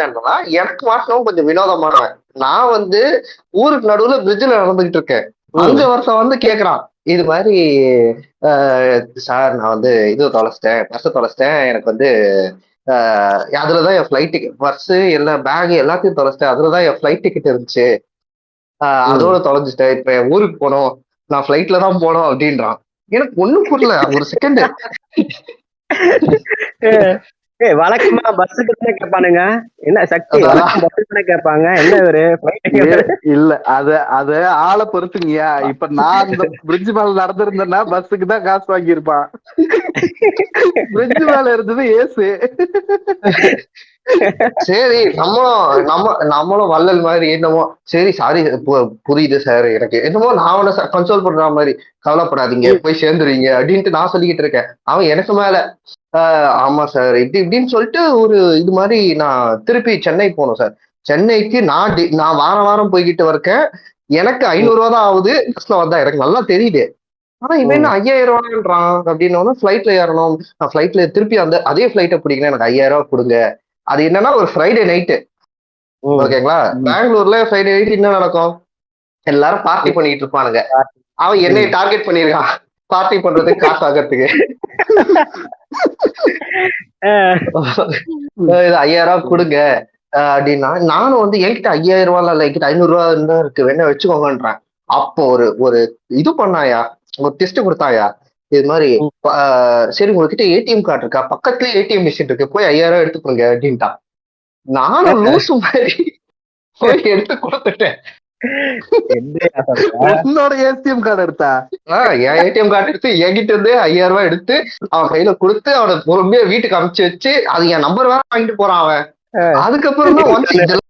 என்னன்னா, எனக்கு மாட்டினவன் கொஞ்சம் வினோதமானவன். நான் வந்து ஊருக்கு நடுவுல பிரிட்ஜ்ல நடந்துகிட்டு இருக்கேன். அங்க ஒருத்தன் வந்து கேக்குறான், இது மாதிரி சார் நான் வந்து இது தொலைச்சிட்டேன், பர்ஸ் தொலைச்சிட்டேன். எனக்கு வந்து அதுலதான் என் ஃபிளைட் டிக்கெட், பர்ஸ் எல்லா பேக் எல்லாத்தையும் தொலைச்சிட்டேன். அதுலதான் என் ஃபிளைட் டிக்கெட் இருந்துச்சு. அதோட தொலைஞ்சிட்டேன். இப்ப என் ஊருக்கு போனோம், நான் ஃபிளைட்ல தான் போனோம் அப்படின்றான். எனக்கு ஒண்ணும் புரியல ஒரு செகண்ட். வழக்கமா பஸ்ஸுக்கு தானே கேட்பானுங்க. என்ன சக்தி வழக்கம் பஸ்ஸுக்கு தானே கேட்பாங்க. என்ன இவரு இல்ல அத ஆளை பொறுத்துங்கயா. இப்ப நான் இந்த பிரிட்ஜ் மேல நடந்திருந்தேன்னா பஸ்ஸுக்கு தான் காசு வாங்கியிருப்பான். பிரிட்ஜ் மேல இருந்தது ஏசு. சரி நம்மளும் வள்ளல் மாதிரி என்னமோ சரி சாரி புரியுது சார், எனக்கு என்னமோ நான் அவனை கன்சோல் பண்ற மாதிரி கவலைப்படாதீங்க போய் சேர்ந்துருவீங்க அப்படின்ட்டு நான் சொல்லிக்கிட்டு இருக்கேன். அவன் எனக்கு மேல ஆமா சார் இப்படின்னு சொல்லிட்டு ஒரு இது மாதிரி நான் திருப்பி சென்னை போகணும் சார். சென்னைக்கு நான் வாரம் போய்கிட்டு இருக்கேன். எனக்கு 500 ரூபா தான் ஆகுது. பஸ்ல வந்தா எனக்கு நல்லா தெரியுது. ஆனா இவன் என்ன 5000 ரூபான்றான் அப்படின்னு ஃபிளைட்ல ஏறணும். நான் ஃபிளைட்ல திருப்பி அதே ஃபிளைட்டை பிடிக்கணும், எனக்கு 5000 ரூபாய் கொடுங்க. அது என்னன்னா ஒரு ஃப்ரைடே நைட்டு, ஓகேங்களா? பெங்களூர்ல ஃப்ரைடே நைட் என்ன நடக்கும்? எல்லாரும் பார்ட்டி பண்ணிட்டு இருப்பானுங்க. அவன் என்னைய டார்கெட் பண்ணிருக்கான் பார்ட்டி பண்றதுக்கு, காசு ஆகிறதுக்கு. 5000 ரூபாய் கொடுங்க அப்படின்னா, நானும் வந்து என்கிட்ட 5000 ரூபாய் இல்ல, என்கிட்ட 500 ரூபாய் தான் இருக்கு, வேணா வச்சுக்கோங்கன்றேன். அப்போ ஒரு இது பண்ணாயா, ஒரு டெஸ்ட் கொடுத்தாயா, இது மாதிரி சரி உங்ககிட்ட ஏடிஎம் கார்டு இருக்கா, பக்கத்துலயே ஏடிஎம் மிஷின் இருக்கு, போய் 5000 ரூபாய் எடுத்துக்கோங்க அப்படின்ட்டான். நானும் லூசு மாதிரி போய் எடுத்து கொடுத்துட்டேன். உன்னோட ஏடிஎம் கார்டு எடுத்தா? என் ஏடிஎம் கார்டு எடுத்து என்கிட்ட இருந்து 5000 ரூபாய் எடுத்து அவன் கையில கொடுத்து அவனை பொறுமையா வீட்டுக்கு அனுப்பிச்சு வச்சு, அது என் நம்பர் வேற வாங்கிட்டு போறான் அவன். அதுக்கப்புறம் தான்